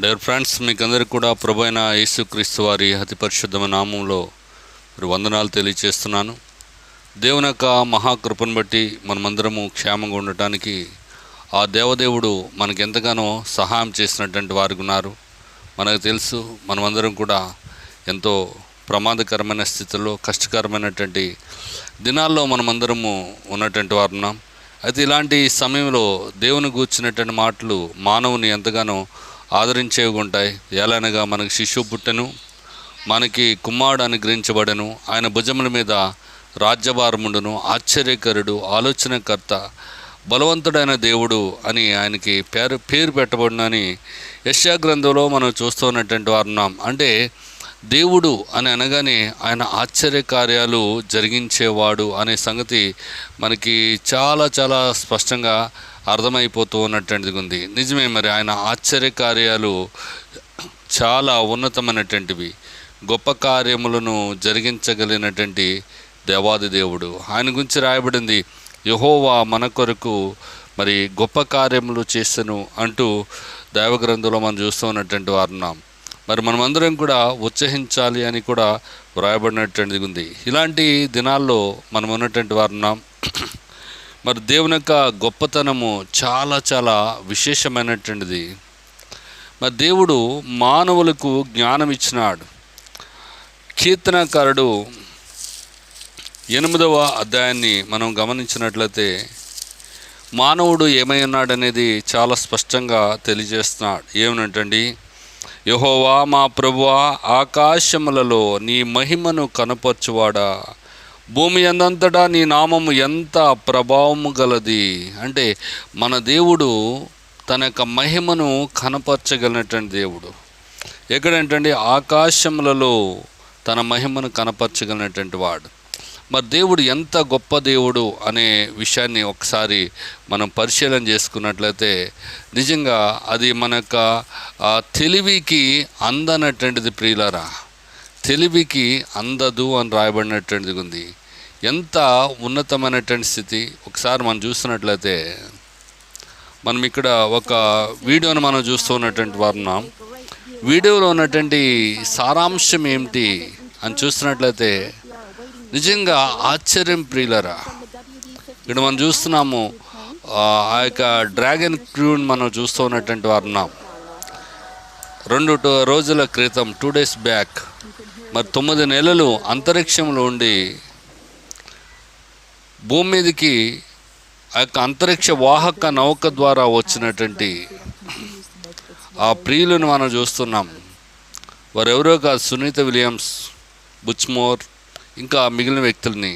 Dear friends, మీకు అందరికీ కూడా ప్రభు అయిన యేసుక్రీస్తు వారి అతి పరిశుద్ధమైన నామంలో వందనాలు తెలియజేస్తున్నాను. దేవుని యొక్క మహాకృపను బట్టి మనమందరము క్షేమంగా ఉండటానికి ఆ దేవదేవుడు మనకు ఎంతగానో సహాయం చేసినటువంటి వారు ఉన్నారు. మనకు తెలుసు, మనమందరం కూడా ఎంతో ప్రమాదకరమైన స్థితిలో, కష్టకరమైనటువంటి దినాల్లో మనమందరము ఉన్నటువంటి వారు ఉన్నాం. అయితే ఇలాంటి సమయంలో దేవుని గూర్చినటువంటి మాటలు మానవుని ఎంతగానో ఆదరించేవి ఉంటాయి. ఎలానగా మనకి శిశువు పుట్టెను, మనకి కుమారుడు అనుగ్రహించబడెను, ఆయన భుజముల మీద రాజ్యభారముండును, ఆశ్చర్యకరుడు, ఆలోచనకర్త, బలవంతుడైన దేవుడు అని ఆయనకి పేరు పెట్టబడినని యెషయా గ్రంథంలో మనం చూస్తూ ఉన్నటువంటి వారు ఉన్నాం. అంటే దేవుడు అని అనగానే ఆయన ఆశ్చర్యకార్యాలు జరిగించేవాడు అనే సంగతి మనకి చాలా చాలా స్పష్టంగా అర్థమైపోతూ ఉన్నటువంటిది ఉంది. నిజమే, మరి ఆయన ఆశ్చర్యకార్యాలు చాలా ఉన్నతమైనటువంటివి, గొప్ప కార్యములను జరిగించగలిగినటువంటి దేవాది దేవుడు. ఆయన గురించి రాయబడింది, యెహోవా మన కొరకు మరి గొప్ప కార్యములు చేసెను అంటూ దైవగ్రంథంలో మనం చూస్తూ ఉన్నటువంటి వారు ఉన్నాం. మరి మనమందరం కూడా ఉత్సహించాలి అని కూడా వ్రాయబడినటువంటిది ఉంది. ఇలాంటి దినాల్లో మనం ఉన్నటువంటి వారు ఉన్నాం. మరి దేవుని యొక్క గొప్పతనము చాలా చాలా విశేషమైనటువంటిది. మరి దేవుడు మానవులకు జ్ఞానం ఇచ్చినాడు. కీర్తనకారుడు 8వ అధ్యాయాన్ని మనం గమనించినట్లయితే మానవుడు ఏమై ఉన్నాడనేది చాలా స్పష్టంగా తెలియజేస్తున్నాడు. ఏమనంటండి, యెహోవా మా ప్రభువా, ఆకాశములలో నీ మహిమను కనపరచువాడా, భూమి అందంతటా నీ నామము ఎంత ప్రభావము గలది. అంటే మన దేవుడు తన యొక్క మహిమను కనపరచగలిగినటువంటి దేవుడు. ఎక్కడంటండి, ఆకాశములలో తన మహిమను కనపరచగలిగినటువంటి వాడు. మరి దేవుడు ఎంత గొప్ప దేవుడు అనే విషయాన్ని ఒకసారి మనం పరిశీలన చేసుకున్నట్లయితే నిజంగా అది మన యొక్క తెలివికి అందనటువంటిది. ప్రియులారా, తెలివికి అందదు అని రాయబడినటువంటిది ఉంది. ఎంత ఉన్నతమైనటువంటి స్థితి. ఒకసారి మనం చూస్తున్నట్లయితే మనం ఇక్కడ ఒక వీడియోను మనం చూస్తూ ఉన్నటువంటి వారు ఉన్నాం. వీడియోలో ఉన్నటువంటి సారాంశం ఏమిటి అని చూస్తున్నట్లయితే నిజంగా ఆశ్చర్యం. ప్రియులరా, ఇక్కడ మనం చూస్తున్నాము ఆ యొక్క డ్రాగన్ క్రూని మనం చూస్తూ ఉన్నటువంటి వారు ఉన్నాం. 2 రోజుల క్రితం, 2 days బ్యాక్, మరి 9 నెలలు అంతరిక్షంలో ఉండి భూమి మీదకి ఆ యొక్క అంతరిక్ష వాహక నౌక ద్వారా వచ్చినటువంటి ఆ ప్రియులను మనం చూస్తున్నాం. వారెవరో కాదు, సునీత విలియమ్స్, బుచ్మోర్, ఇంకా మిగిలిన వ్యక్తుల్ని.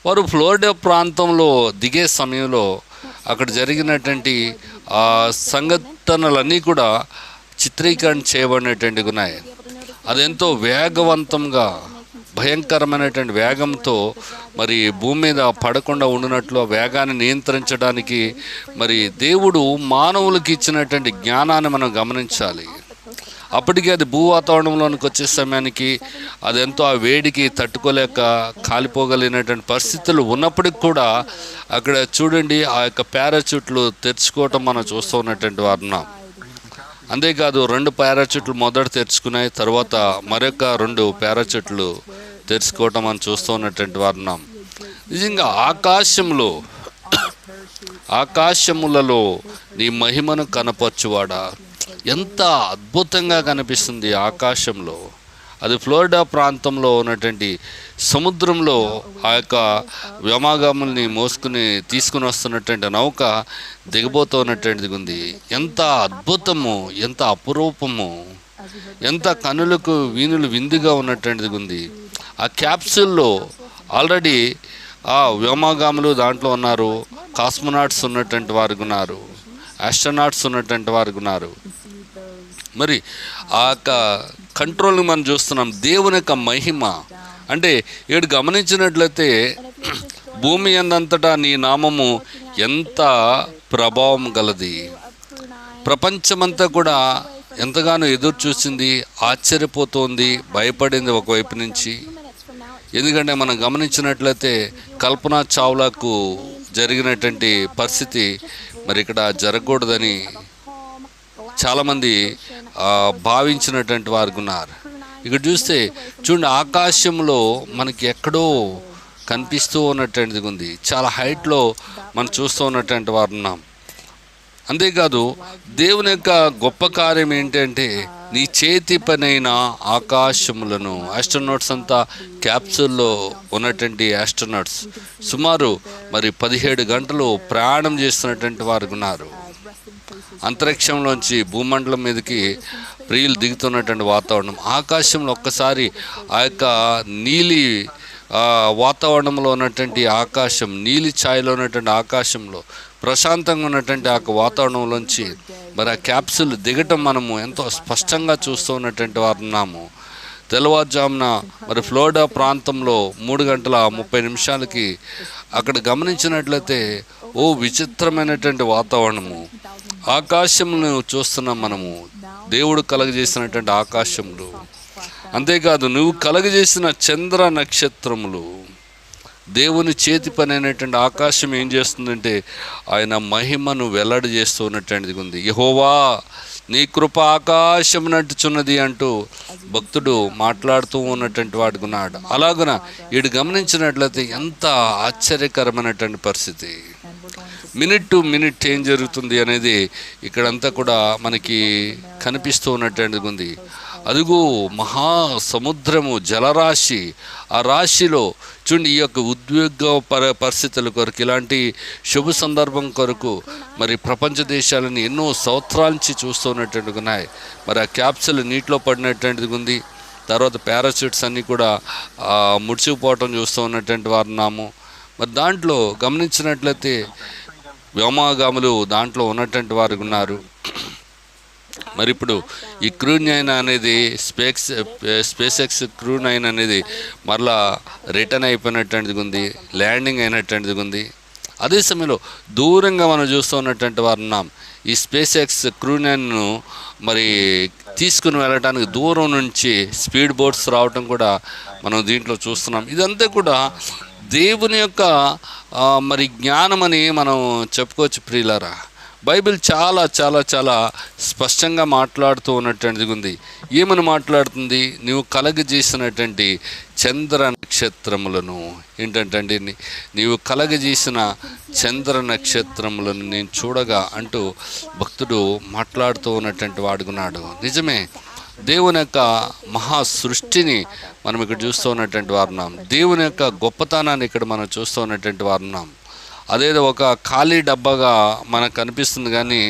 వారు ఫ్లోరిడా ప్రాంతంలో దిగే సమయంలో అక్కడ జరిగినటువంటి ఆ సంఘటనలన్నీ కూడా చిత్రీకరణ చేయబడినటువంటివి ఉన్నాయి. అదెంతో వేగవంతంగా, భయంకరమైనటువంటి వేగంతో మరి భూమి మీద పడకుండా ఉండినట్లు వేగాన్ని నియంత్రించడానికి మరి దేవుడు మానవులకు ఇచ్చినటువంటి జ్ఞానాన్ని మనం గమనించాలి. అప్పటికే అది భూ వాతావరణంలోనికి వచ్చే సమయానికి అదెంతో ఆ వేడికి తట్టుకోలేక కాలిపోగలిగినటువంటి పరిస్థితులు ఉన్నప్పటికి కూడా అక్కడ చూడండి, ఆ యొక్క పారాచూట్లు తెరుచుకోవటం మనం చూస్తూ ఉన్నటువంటి వారు ఉన్నాం. అంతేకాదు, 2 పారాచూట్లు మొదట తెరుచుకున్నాయి, తర్వాత మరొక 2 పారాచూట్లు తెరుచుకోవటం మనం చూస్తూ ఉన్నటువంటి వారు ఉన్నాం. నిజంగా ఆకాశములలో నీ మహిమను కనపరచువాడా, ఎంత అద్భుతంగా కనిపిస్తుంది ఆకాశంలో. అది ఫ్లోరిడా ప్రాంతంలో ఉన్నటువంటి సముద్రంలో ఆ యొక్క వ్యోమగాముల్ని తీసుకుని వస్తున్నటువంటి నౌక దిగబోతున్నటువంటిది ఉంది. ఎంత అద్భుతము, ఎంత అపురూపము, ఎంత కనులకు వీణులు విందుగా ఉన్నటువంటిది ఉంది. ఆ క్యాప్సూల్లో ఆల్రెడీ ఆ వ్యోమగాములు దాంట్లో ఉన్నారు, కాస్మోనాట్స్ ఉన్నటువంటి వారు ఉన్నారు, ఆస్ట్రోనాట్స్ ఉన్నటువంటి వారు ఉన్నారు. మరి ఆ యొక్క కంట్రోల్ని మనం చూస్తున్నాం. దేవుని యొక్క మహిమ అంటే ఇక్కడ గమనించినట్లయితే భూమి అందంతటా నీ నామము ఎంత ప్రభావం గలది. ప్రపంచమంతా కూడా ఎంతగానో ఎదురు చూసింది, ఆశ్చర్యపోతోంది, భయపడింది ఒకవైపు నుంచి. ఎందుకంటే మనం గమనించినట్లయితే కల్పనా చావ్లాకు జరిగినటువంటి పరిస్థితి మరి ఇక్కడ జరగకూడదని చాలామంది భావించినటువంటి వారు ఉన్నారు. ఇక్కడ చూస్తే చూడండి, ఆకాశంలో మనకి ఎక్కడో కనిపిస్తూ ఉన్నటువంటిది ఉంది. చాలా హైట్లో మనం చూస్తూ ఉన్నటువంటి వారు ఉన్నాం. అంతేకాదు దేవుని యొక్క గొప్ప కార్యం ఏంటంటే నీ చేతి పనైన ఆకాశములను, ఆస్ట్రోనాట్స్ అంతా క్యాప్సూల్లో ఉన్నటువంటి ఆస్ట్రోనాట్స్ సుమారు 17 గంటలు ప్రయాణం చేస్తున్నటువంటి వారు ఉన్నారు. అంతరిక్షంలోంచి భూమండలం మీదకి ప్రియులు దిగుతున్నటువంటి వాతావరణం, ఆకాశంలో ఒక్కసారి ఆ యొక్క నీలి వాతావరణంలో ఉన్నటువంటి ఆకాశం, నీలి ఛాయలో ఉన్నటువంటి ఆకాశంలో ప్రశాంతంగా ఉన్నటువంటి ఆ వాతావరణంలోంచి మరి ఆ క్యాప్సూల్ దిగటం మనము ఎంతో స్పష్టంగా చూస్తూ ఉన్నటువంటి వారు ఉన్నాము. తెల్లవారుజామున మరి ఫ్లోరిడా ప్రాంతంలో 3:30 అక్కడ గమనించినట్లయితే విచిత్రమైనటువంటి వాతావరణము, ఆకాశంను చూస్తున్నాం మనము, దేవుడు కలగజేసినటువంటి ఆకాశములు. అంతేకాదు నువ్వు కలగజేసిన చంద్ర నక్షత్రములు, దేవుని చేతి పని అయినటువంటి ఆకాశం ఏం చేస్తుందంటే ఆయన మహిమను వెల్లడి చేస్తూ ఉన్నటువంటిది ఉంది. యెహోవా నీ కృప ఆకాశం నట్టుచున్నది అంటూ భక్తుడు మాట్లాడుతూ ఉన్నటువంటి వాడు ఉన్నాడు. అలాగున వీడు గమనించినట్లయితే ఎంత ఆశ్చర్యకరమైనటువంటి పరిస్థితి, మినిట్ టు మినిట్ ఏం జరుగుతుంది అనేది ఇక్కడంతా కూడా మనకి కనిపిస్తూ ఉన్నటువంటిది ఉంది. అదుగు మహా సముద్రము, జలరాశి, ఆ రాశిలో చూడండి, ఈ యొక్క ఉద్వేగ పరిస్థితుల కొరకు, ఇలాంటి శుభ సందర్భం కొరకు మరి ప్రపంచ దేశాలని ఎన్నో సంవత్సరాల నుంచి చూస్తున్నటువంటివి ఉన్నాయి. మరి ఆ క్యాప్సూల్ నీటిలో పడినటువంటిది ఉంది. తర్వాత పారాషూట్స్ అన్నీ కూడా ముడిచిపోవటం చూస్తూ ఉన్నటువంటి వారు ఉన్నాము. మరి దాంట్లో గమనించినట్లయితే వ్యోమగాములు దాంట్లో ఉన్నటువంటి వారు ఉన్నారు. మరి ఇప్పుడు ఈ క్రూ 9 అనేది స్పేస్ ఎక్స్ క్రూ 9 అనేది మరలా రిటర్న్ అయిపోయినటువంటిది ఉంది, ల్యాండింగ్ అయినటువంటిది ఉంది. అదే సమయంలో దూరంగా మనం చూస్తూ ఉన్నటువంటి వారు ఉన్నాం. ఈ స్పేస్ ఎక్స్ క్రూ 9ను మరి తీసుకుని వెళ్ళడానికి దూరం నుంచి స్పీడ్ బోట్స్ రావటం కూడా మనం దీంట్లో చూస్తున్నాం. ఇదంతా కూడా దేవుని యొక్క మరి జ్ఞానమని మనం చెప్పుకోవచ్చు ప్రియులారా. బైబిల్ చాలా చాలా చాలా స్పష్టంగా మాట్లాడుతూ ఉన్నటువంటిది ఉంది. ఏమని మాట్లాడుతుంది? నీవు కలగజేసినటువంటి చంద్ర నక్షత్రములను, ఏంటంటే నీవు కలగజేసిన చంద్ర నక్షత్రములను నేను చూడగా అంటూ భక్తుడు మాట్లాడుతూ ఉన్నటువంటి వాడుకున్నాడు. నిజమే, దేవుని యొక్క మహా సృష్టిని మనం ఇక్కడ చూస్తూ ఉన్నటువంటి వారు ఉన్నాం. దేవుని యొక్క గొప్పతనాన్ని ఇక్కడ మనం చూస్తూ ఉన్నటువంటి వారు ఉన్నాం. అదేదో ఒక ఖాళీ డబ్బాగా మనకు కనిపిస్తుంది, కానీ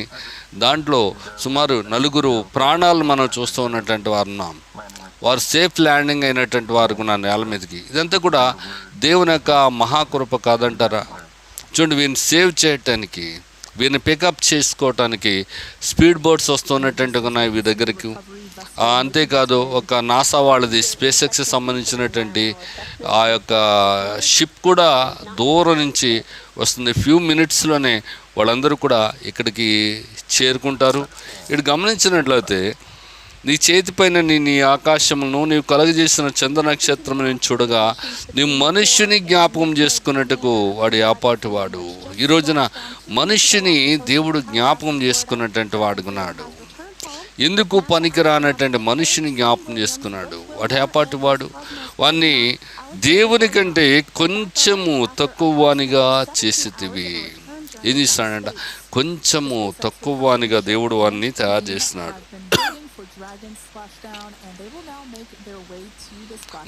దాంట్లో సుమారు 4 ప్రాణాలు మనం చూస్తూ ఉన్నటువంటి వారు ఉన్నాం. వారు సేఫ్ ల్యాండింగ్ అయినటువంటి వారు ఉన్నారు నేల మీదకి. ఇదంతా కూడా దేవుని యొక్క మహాకృప కాదంటారా? చూడండి, వీరిని సేవ్ చేయటానికి, వీరిని పికప్ చేసుకోవటానికి స్పీడ్ బోట్స్ వస్తున్నటువంటి ఉన్నాయి వీరి దగ్గరికి. అంతేకాదు ఒక నాసా వాళ్ళది స్పేస్ ఎక్స్ సంబంధించినటువంటి ఆ యొక్క షిప్ కూడా దూరం నుంచి వస్తుంది. ఫ్యూ మినిట్స్లోనే వాళ్ళందరూ కూడా ఇక్కడికి చేరుకుంటారు. ఇక్కడ గమనించినట్లయితే నీ చేతిపైన నీ ఆకాశములను నీవు కలగజేసిన చంద్ర నక్షత్రం నేను చూడగా నీవు మనుష్యుని జ్ఞాపకం చేసుకున్నట్టుకు వాడు ఏపాటి వాడు. ఈ రోజున మనుష్యుని దేవుడు జ్ఞాపకం చేసుకున్నటువంటి వాడుకున్నాడు. ఎందుకు పనికిరానటువంటి మనుషుని జ్ఞాపకం చేసుకున్నాడు. వాడు ఏపాటి వాడు, వాడిని దేవుని కంటే కొంచెము తక్కువ వానిగా చేసేటివి. ఏం చేస్తున్నాడంట? కొంచెము తక్కువ వానిగా దేవుడు వాడిని తయారు చేస్తున్నాడు.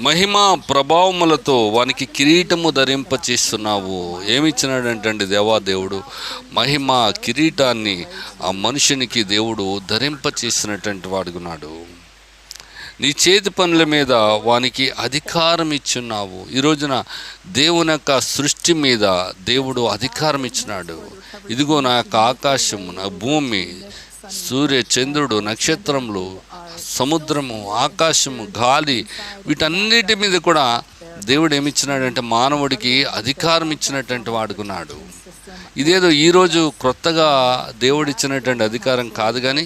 మహిమా ప్రభావములతో వానికి కిరీటము ధరింపచేస్తున్నావు. ఏమిచ్చినాడంటండి దేవాదేవుడు? మహిమ కిరీటాన్ని ఆ మనుషునికి దేవుడు ధరింపచేసినటువంటి వాడుకున్నాడు. నీ చేతి పనుల మీద వానికి అధికారం ఇచ్చున్నావు. ఈ రోజున దేవుని యొక్క సృష్టి మీద దేవుడు అధికారం ఇచ్చినాడు. ఇదిగో నా యొక్క ఆకాశము, నా భూమి, సూర్య చంద్రుడు, నక్షత్రములు, సముద్రము, ఆకాశము, గాలి, వీటన్నిటి మీద కూడా దేవుడు ఏమిచ్చినాడంటే మానవుడికి అధికారం ఇచ్చినటువంటి వాడుకున్నాడు. ఇదేదో ఈరోజు క్రొత్తగా దేవుడు ఇచ్చినటువంటి అధికారం కాదు, కానీ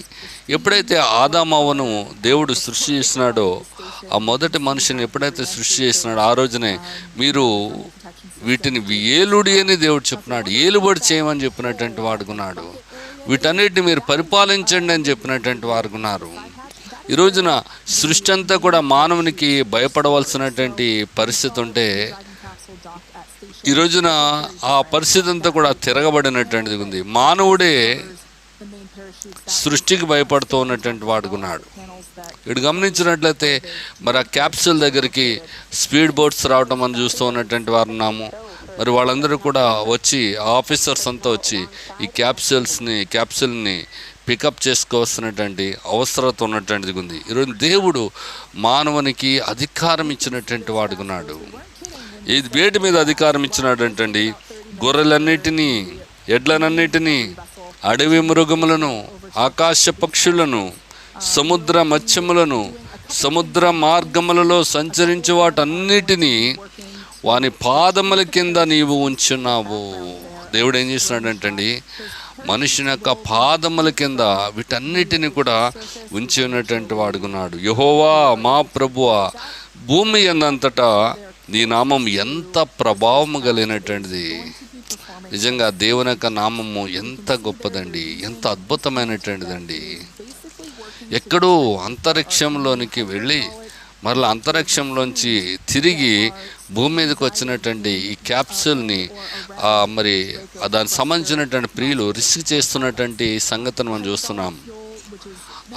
ఎప్పుడైతే ఆదామవ్వను దేవుడు సృష్టి చేసినాడో, ఆ మొదటి మనిషిని ఎప్పుడైతే సృష్టి చేసినాడో ఆ రోజునే మీరు వీటిని ఏలుడి అని దేవుడు చెప్పినాడు. ఏలుబడి చేయమని చెప్పినటువంటి వాడుకున్నాడు. వీటన్నిటిని మీరు పరిపాలించండి అని చెప్పినటువంటి వారుకున్నారు. ఈ రోజున సృష్టి అంతా కూడా మానవునికి భయపడవలసినటువంటి పరిస్థితి ఉంటే ఈ రోజున ఆ పరిస్థితి అంతా కూడా తిరగబడినటువంటిది ఉంది. మానవుడే సృష్టికి భయపడుతూ ఉన్నటువంటి వాడుకున్నాడు. ఇటు గమనించినట్లయితే మరి ఆ క్యాప్సూల్ దగ్గరికి స్పీడ్ బోట్స్ రావటం మనం చూస్తూ ఉన్నటువంటి వారు ఉన్నాము. మరి వాళ్ళందరూ కూడా వచ్చి ఆఫీసర్స్ అంతా వచ్చి ఈ క్యాప్సూల్ని పికప్ చేసుకోవాల్సినటువంటి అవసరత ఉన్నటువంటిది ఉంది. ఈరోజు దేవుడు మానవునికి అధికారం ఇచ్చినటువంటి వాడుకున్నాడు. ఈ వేటి మీద అధికారం ఇచ్చినాడు అంటండి, గొర్రెలన్నిటినీ, ఎడ్లనన్నిటినీ, అడవి మృగములను, ఆకాశ పక్షులను, సముద్ర మత్స్యములను, సముద్ర మార్గములలో సంచరించే వాటన్నిటినీ వాని పాదముల కింద నీవు ఉంచున్నావు. దేవుడు ఏం చేస్తున్నాడంటండి, మనుషుని యొక్క పాదముల కింద వీటన్నిటిని కూడా ఉంచి ఉన్నటువంటి వాడుకున్నాడు. యెహోవా మా ప్రభువా, భూమి ఎందంతటా నీ నామం ఎంత ప్రభావము కలిగినటువంటిది. నిజంగా దేవుని యొక్క నామము ఎంత గొప్పదండి, ఎంత అద్భుతమైనటువంటిదండి. ఎక్కడో అంతరిక్షంలోనికి వెళ్ళి మరలా అంతరిక్షంలోంచి తిరిగి భూమి మీదకి వచ్చినటువంటి ఈ క్యాప్సూల్ని మరి దానికి సంబంధించినటువంటి ప్రియులు రిస్క్ చేస్తున్నటువంటి సంగతిని మనం చూస్తున్నాం.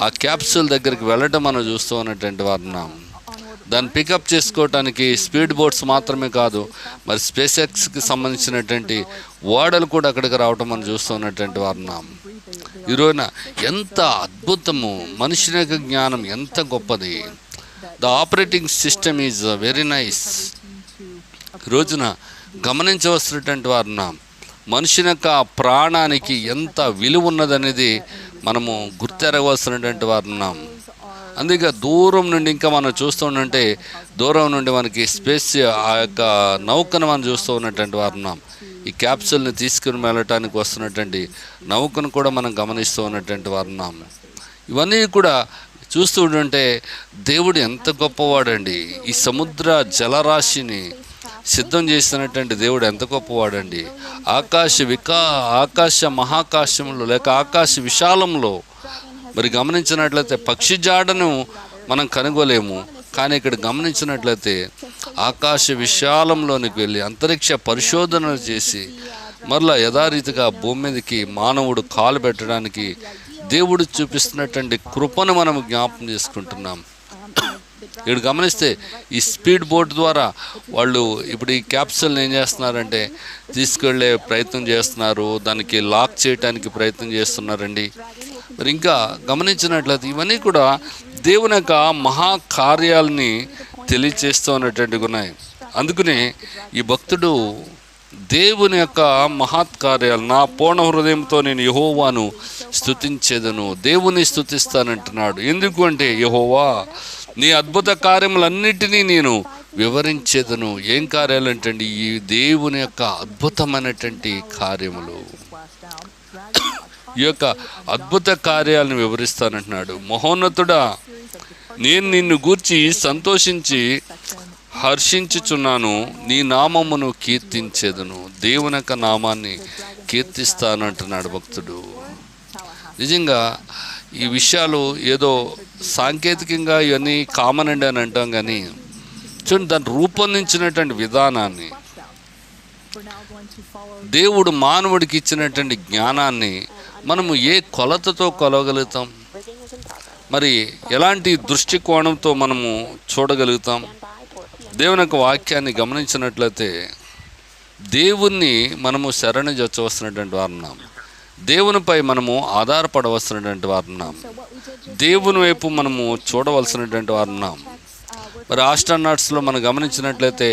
ఆ క్యాప్సూల్ దగ్గరికి వెళ్ళటం మనం చూస్తూ ఉన్నటువంటి వారున్నాం. దాన్ని పికప్ చేసుకోవటానికి స్పీడ్ బోట్స్ మాత్రమే కాదు, మరి స్పేస్ ఎక్స్కి సంబంధించినటువంటి ఓడలు కూడా అక్కడికి రావటం మనం చూస్తూ ఉన్నటువంటి వారున్నాం. ఈరోజున ఎంత అద్భుతము, మనుషుని యొక్క జ్ఞానం ఎంత గొప్పది. The operating system is very nice. రోజున గమనించవలసినటువంటి వారున్నాం. మనుషుని యొక్క ప్రాణానికి ఎంత విలువ ఉన్నదనేది మనము గుర్తెరగవలసినటువంటి వారున్నాం. అందుకే దూరం నుండి ఇంకా మనం చూస్తూ ఉంటే దూరం నుండి మనకి స్పేస్ ఆ యొక్క నౌకను మనం చూస్తూ ఉన్నటువంటి వారున్నాం. ఈ క్యాప్సూల్ని తీసుకుని వెళ్ళటానికి వస్తున్నటువంటి నౌకను కూడా మనం గమనిస్తూ ఉన్నటువంటి వారున్నాం. ఇవన్నీ కూడా చూస్తూ ఉంటే దేవుడు ఎంత గొప్పవాడండి. ఈ సముద్ర జలరాశిని సిద్ధం చేసినటువంటి దేవుడు ఎంత గొప్పవాడండి. ఆకాశ మహాకాశంలో లేక ఆకాశ విశాలంలో మరి గమనించినట్లయితే పక్షి జాడను మనం కనుగోలేము. కానీ ఇక్కడ గమనించినట్లయితే ఆకాశ విశాలంలోనికి వెళ్ళి అంతరిక్ష పరిశోధనలు చేసి మరలా యథారీతిగా భూమి మీదకి మానవుడు కాలు పెట్టడానికి దేవుడు చూపిస్తున్నటువంటి కృపను మనం జ్ఞాపకం చేసుకుంటున్నాం. ఇక్కడ గమనిస్తే ఈ స్పీడ్ బోట్ ద్వారా వాళ్ళు ఇప్పుడు ఈ క్యాప్సూల్ని ఏం చేస్తున్నారంటే తీసుకెళ్లే ప్రయత్నం చేస్తున్నారు, దానికి లాక్ చేయడానికి ప్రయత్నం చేస్తున్నారండి. మరి ఇంకా గమనించినట్లయితే ఇవన్నీ కూడా దేవుని యొక్క మహాకార్యాలని తెలియచేస్తూ ఉన్నటువంటివి ఉన్నాయి. అందుకని ఈ భక్తుడు దేవుని యొక్క మహత్కార్యాలు, నా పూర్ణ హృదయంతో నేను యెహోవాను స్తుతించేదను, దేవుని స్తుతిస్తానంటున్నాడు. ఎందుకు అంటే యెహోవా నీ అద్భుత కార్యములన్నిటినీ నేను వివరించేదను. ఏం కార్యాలు అంటే ఈ దేవుని యొక్క అద్భుతమైనటువంటి కార్యములు, ఈ యొక్క అద్భుత కార్యాలను వివరిస్తానంటున్నాడు. మహోన్నతుడా, నేను నిన్ను గూర్చి సంతోషించి హర్షించుచున్నాను, నీ నామమును కీర్తించేదను. దేవుని యొక్క నామాన్ని కీర్తిస్తానంటున్నాడు భక్తుడు. నిజంగా ఈ విషయాలు ఏదో సాంకేతికంగా ఇవన్నీ కామన్ అండి అని అంటాం, కానీ చూడండి దాన్ని రూపొందించినటువంటి విధానాన్ని, దేవుడు మానవుడికి ఇచ్చినటువంటి జ్ఞానాన్ని మనము ఏ కొలతతో కొలవగలుగుతాం, మరి ఎలాంటి దృష్టికోణంతో మనము చూడగలుగుతాం. దేవుని యొక్క వాక్యాన్ని గమనించినట్లయితే దేవుణ్ణి మనము శరణి జొచ్చవలసినటువంటి వారున్నాం, దేవునిపై మనము ఆధారపడవలసినటువంటి వారున్నాం, దేవుని వైపు మనము చూడవలసినటువంటి వారున్నాం. మరి ఆస్ట్రోనాట్స్లో మనం గమనించినట్లయితే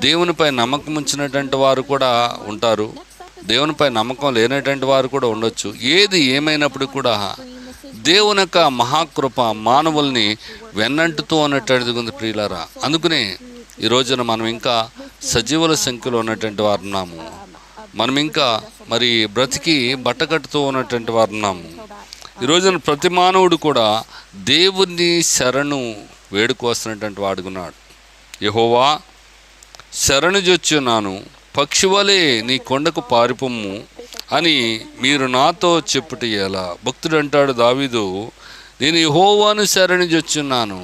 దేవునిపై నమ్మకం ఉంచినటువంటి వారు కూడా ఉంటారు, దేవునిపై నమ్మకం లేనటువంటి వారు కూడా ఉండొచ్చు. ఏది ఏమైనప్పుడు కూడా దేవుని యొక్క మహాకృప మానవుల్ని వెన్నంటుతూ ఉన్నటువంటిది ఉంది ప్రియులారా. అందుకనే ఈ రోజున మనం ఇంకా సజీవుల సంఖ్యలో ఉన్నటువంటి వారు ఉన్నాము, మనం ఇంకా మరి బ్రతికి బట్టకట్టుతూ ఉన్నటువంటి వారు ఉన్నాము. ఈ రోజున ప్రతి మానవుడు కూడా దేవుణ్ణి శరణు వేడుకోవాల్సినటువంటి వాడుకున్నాడు. యెహోవా శరణు జొచ్చున్నాను, పక్షివలే నీ కొండకు పారిపొమ్ము అని మీరు నాతో చెప్పుట ఎలా. భక్తుడు అంటాడు దావీదు, నేను యెహోవాను శరణుజొచ్చున్నాను.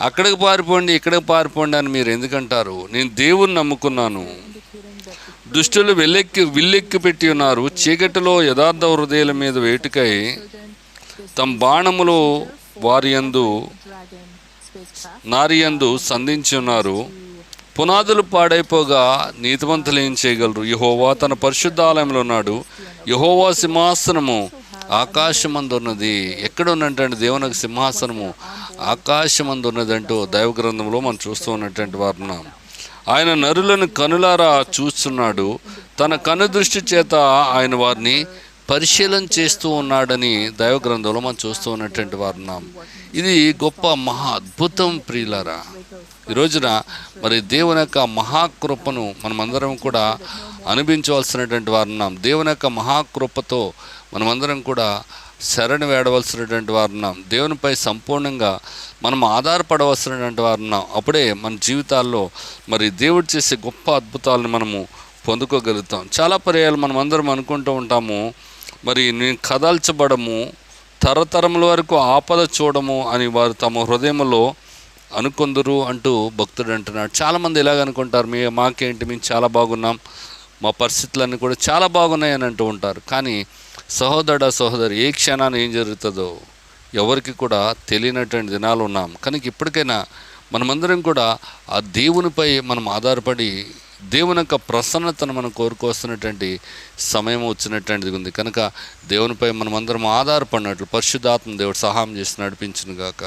అక్కడికి పారిపోండి, ఇక్కడికి పారిపోండి అని మీరు ఎందుకంటారు? నేను దేవుని నమ్ముకున్నాను. దుష్టులు విల్లెక్కి పెట్టి ఉన్నారు. చీకటిలో యథార్థ హృదయాల మీద వేటుకై తమ బాణములు నారియందు సంధించి ఉన్నారు. పునాదులు పాడైపోగా నీతిమంతులు ఏం చేయగలరు? యెహోవా తన పరిశుద్ధాలయంలో ఉన్నాడు. యెహోవా సింహాసనము ఆకాశమందు ఉన్నది. ఎక్కడ ఉన్నటువంటి దేవునికి సింహాసనము ఆకాశమందు ఉన్నదంటూ దైవ గ్రంథంలో మనం చూస్తూ ఉన్నటువంటి వారున్నాం. ఆయన నరులను కనులారా చూస్తున్నాడు. తన కను దృష్టి చేత ఆయన వారిని పరిశీలన చేస్తూ ఉన్నాడని దైవ గ్రంథంలో మనం చూస్తూ ఉన్నటువంటి వారున్నాం. ఇది గొప్ప మహా అద్భుతం ప్రియులారా. ఈ రోజున మరి దేవుని యొక్క మహాకృపను మనమందరం కూడా అనుభవించవలసినటువంటి వారున్నాం. దేవుని యొక్క మహాకృపతో మనమందరం కూడా శరణు వేడవలసినటువంటి వారున్నాం. దేవునిపై సంపూర్ణంగా మనం ఆధారపడవలసినటువంటి వారున్నాం. అప్పుడే మన జీవితాల్లో మరి దేవుడు చేసే గొప్ప అద్భుతాలను మనము పొందుకోగలుగుతాం. చాలా పర్యాలు మనం అందరం అనుకుంటూ ఉంటాము, మరి నేను కదల్చబడము, తరతరముల వరకు ఆపద చూడము అని వారు తమ హృదయంలో అనుకొందురు అంటూ భక్తుడు అంటున్నాడు. చాలామంది ఇలాగ అనుకుంటారు, మాకేంటి, మేము చాలా బాగున్నాం, మా పరిస్థితులన్నీ కూడా చాలా బాగున్నాయి అని అంటూ ఉంటారు. కానీ సహోదరి, ఏ క్షణాన్ని ఏం జరుగుతుందో ఎవరికి కూడా తెలియనటువంటి దినాలు ఉన్నాం. కనుక ఇప్పటికైనా మనమందరం కూడా ఆ దేవునిపై మనం ఆధారపడి దేవుని యొక్క ప్రసన్నతను మనం కోరుకోస్తున్నటువంటి సమయం వచ్చినటువంటిది ఉంది. కనుక దేవునిపై మనమందరం ఆధారపడినట్లు పరిశుద్ధాత్మ దేవుడు సహాయం చేసి నడిపించును గాక.